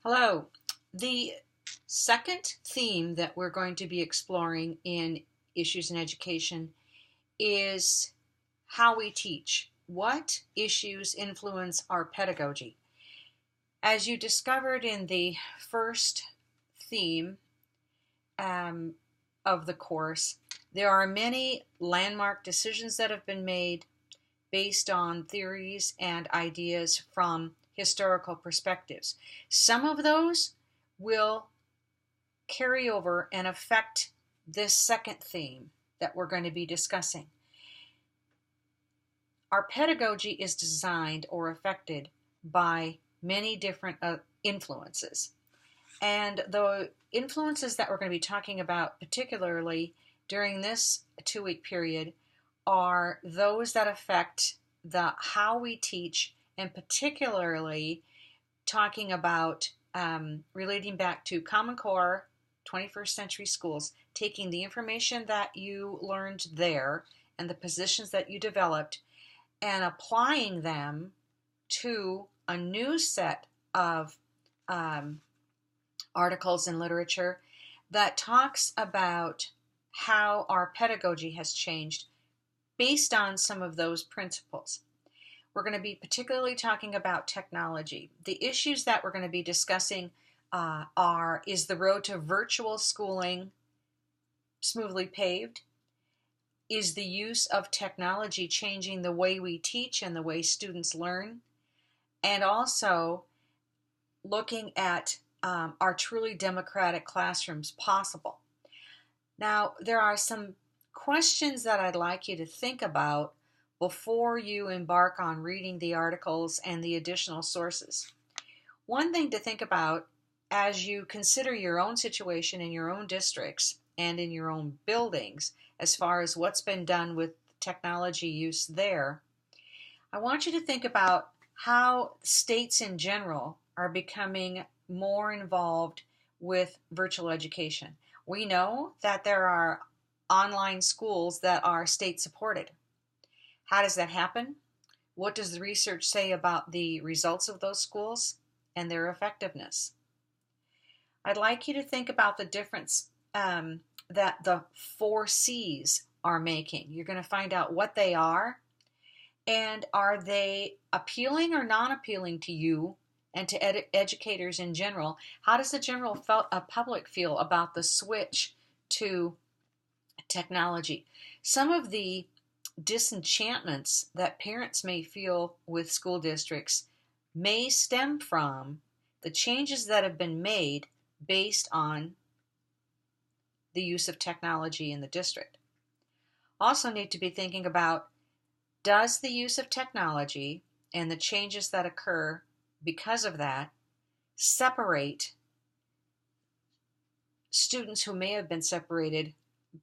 Hello. The second theme that we're going to be exploring in Issues in Education is how we teach. What issues influence our pedagogy? As you discovered in the first theme um, of the course, there are many landmark decisions that have been made based on theories and ideas from historical perspectives. Some of those will carry over and affect this second theme that we're going to be discussing. Our pedagogy is designed or affected by many different influences. And the influences that we're going to be talking about, particularly during this 2-week period, are those that affect the how we teach, and particularly talking about relating back to Common Core 21st century schools, taking the information that you learned there and the positions that you developed and applying them to a new set of articles and literature that talks about how our pedagogy has changed based on some of those principles. We're going to be particularly talking about technology. The issues that we're going to be discussing is the road to virtual schooling smoothly paved? Is the use of technology changing the way we teach and the way students learn? And also looking at are truly democratic classrooms possible? Now, there are some questions that I'd like you to think about before you embark on reading the articles and the additional sources. One thing to think about as you consider your own situation in your own districts and in your own buildings, as far as what's been done with technology use there, I want you to think about how states in general are becoming more involved with virtual education. We know that there are online schools that are state supported. How does that happen? What does the research say about the results of those schools and their effectiveness? I'd like you to think about the difference that the 4Cs are making. You're going to find out what they are, and are they appealing or non-appealing to you and to educators in general? How does the general public feel about the switch to technology? Some of the disenchantments that parents may feel with school districts may stem from the changes that have been made based on the use of technology in the district. Also need to be thinking about, does the use of technology and the changes that occur because of that separate students who may have been separated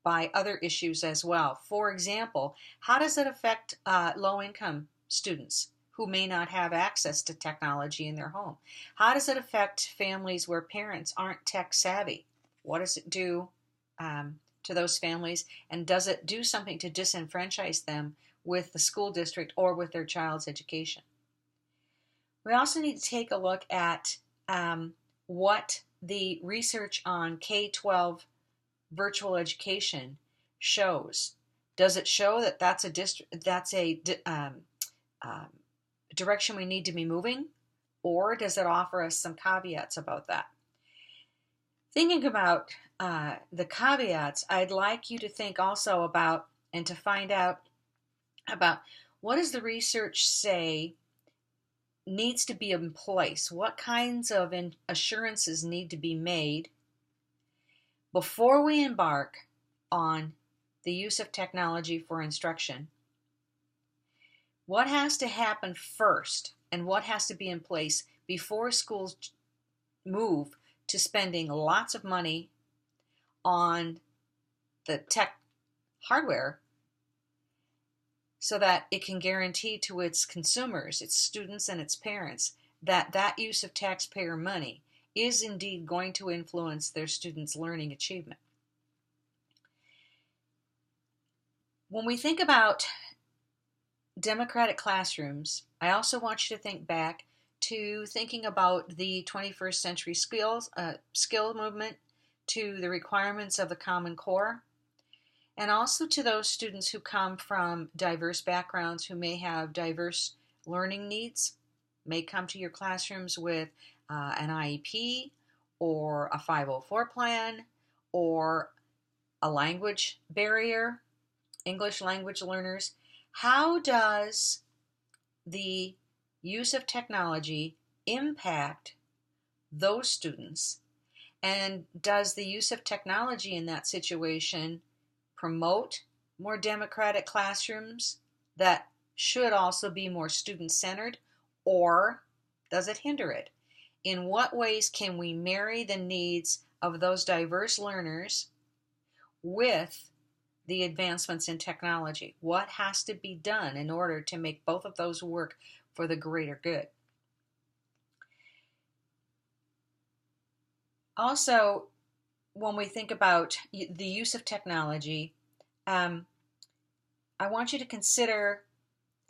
by other issues as well? For example, how does it affect low-income students who may not have access to technology in their home? How does it affect families where parents aren't tech savvy? What does it do to those families? And does it do something to disenfranchise them with the school district or with their child's education? We also need to take a look at what the research on K-12 virtual education shows. Does it show that that's a direction we need to be moving, or does it offer us some caveats about that? Thinking about the caveats, I'd like you to think also about and to find out about, what does the research say needs to be in place? What kinds of assurances need to be made before we embark on the use of technology for instruction? What has to happen first, and what has to be in place before schools move to spending lots of money on the tech hardware so that it can guarantee to its consumers, its students and its parents, that that use of taxpayer money is indeed going to influence their students' learning achievement? When we think about democratic classrooms, I also want you to think back to thinking about the 21st century skill movement, to the requirements of the Common Core, and also to those students who come from diverse backgrounds, who may have diverse learning needs, may come to your classrooms with an IEP or a 504 plan or a language barrier, English language learners. How does the use of technology impact those students? And does the use of technology in that situation promote more democratic classrooms that should also be more student-centered, or does it hinder it? In what ways can we marry the needs of those diverse learners with the advancements in technology? What has to be done in order to make both of those work for the greater good? Also, when we think about the use of technology, I want you to consider,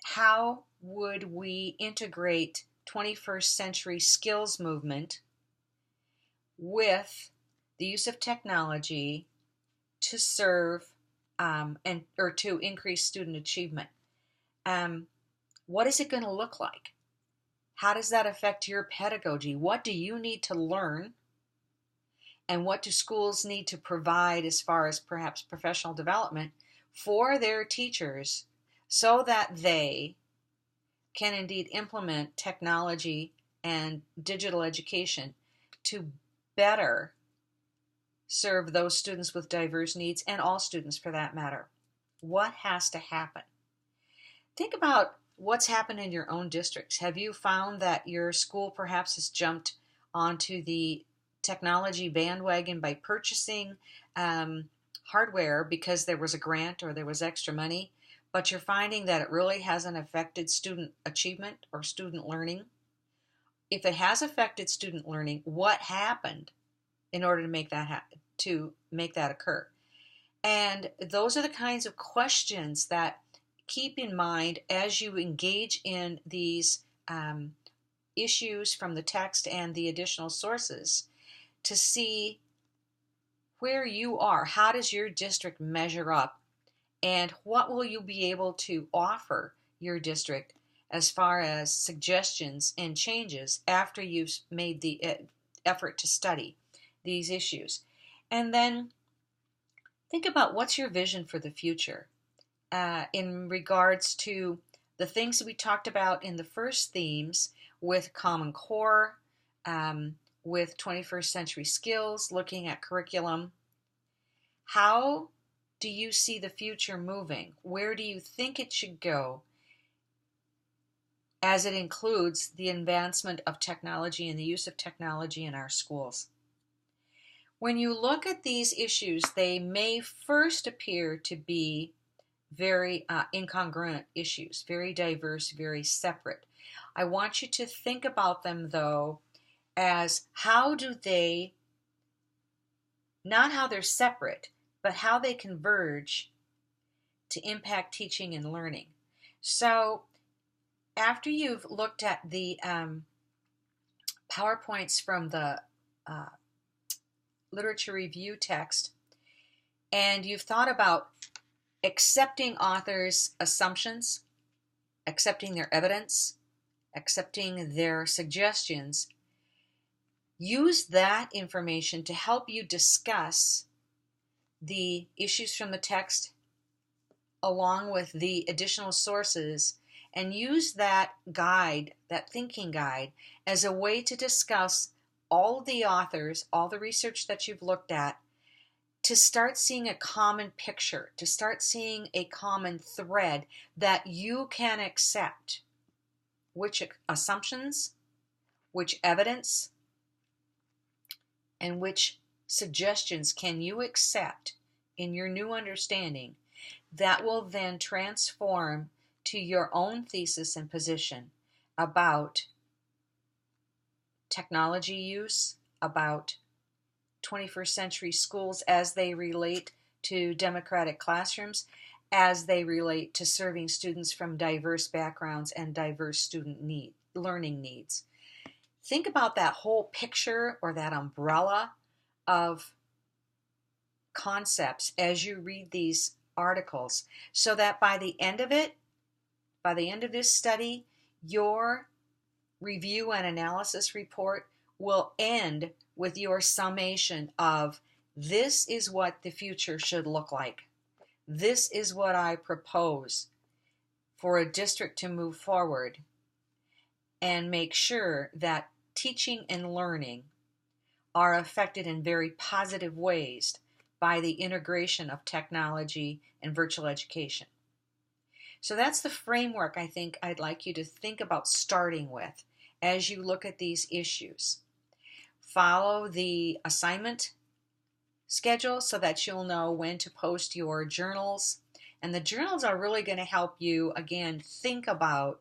how would we integrate 21st century skills movement with the use of technology to serve or to increase student achievement? What is it going to look like? How does that affect your pedagogy? What do you need to learn? And what do schools need to provide as far as perhaps professional development for their teachers so that they can indeed implement technology and digital education to better serve those students with diverse needs, and all students for that matter? What has to happen? Think about what's happened in your own districts. Have you found that your school perhaps has jumped onto the technology bandwagon by purchasing hardware because there was a grant or there was extra money, but you're finding that it really hasn't affected student achievement or student learning? If it has affected student learning, what happened in order to make that occur? And those are the kinds of questions that keep in mind as you engage in these issues from the text and the additional sources, to see where you are. How does your district measure up? And what will you be able to offer your district as far as suggestions and changes after you've made the effort to study these issues? And then think about, what's your vision for the future in regards to the things that we talked about in the first themes with Common Core, with 21st century skills, looking at curriculum. How do you see the future moving? Where do you think it should go as it includes the advancement of technology and the use of technology in our schools? When you look at these issues, they may first appear to be very incongruent issues, very diverse, very separate. I want you to think about them, though, as how do they, not how they're separate, but how they converge to impact teaching and learning. So after you've looked at the PowerPoints from the literature review text, and you've thought about accepting authors' assumptions, accepting their evidence, accepting their suggestions, use that information to help you discuss the issues from the text along with the additional sources, and use that guide, that thinking guide, as a way to discuss all the authors, all the research that you've looked at, to start seeing a common picture, to start seeing a common thread that you can accept. Which assumptions, which evidence, and which suggestions can you accept in your new understanding that will then transform to your own thesis and position about technology use, about 21st century schools as they relate to democratic classrooms, as they relate to serving students from diverse backgrounds and diverse student learning needs. think about that whole picture or that umbrella of concepts as you read these articles, so that by the end of it, by the end of this study, your review and analysis report will end with your summation of this is what the future should look like. This is what I propose for a district to move forward and make sure that teaching and learning are affected in very positive ways by the integration of technology and virtual education. So that's the framework I think I'd like you to think about starting with as you look at these issues. Follow the assignment schedule so that you'll know when to post your journals. And the journals are really going to help you, again, think about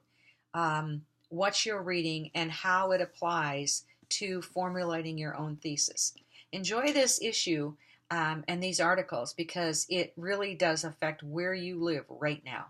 what you're reading and how it applies to formulating your own thesis. Enjoy this issue and these articles because it really does affect where you live right now.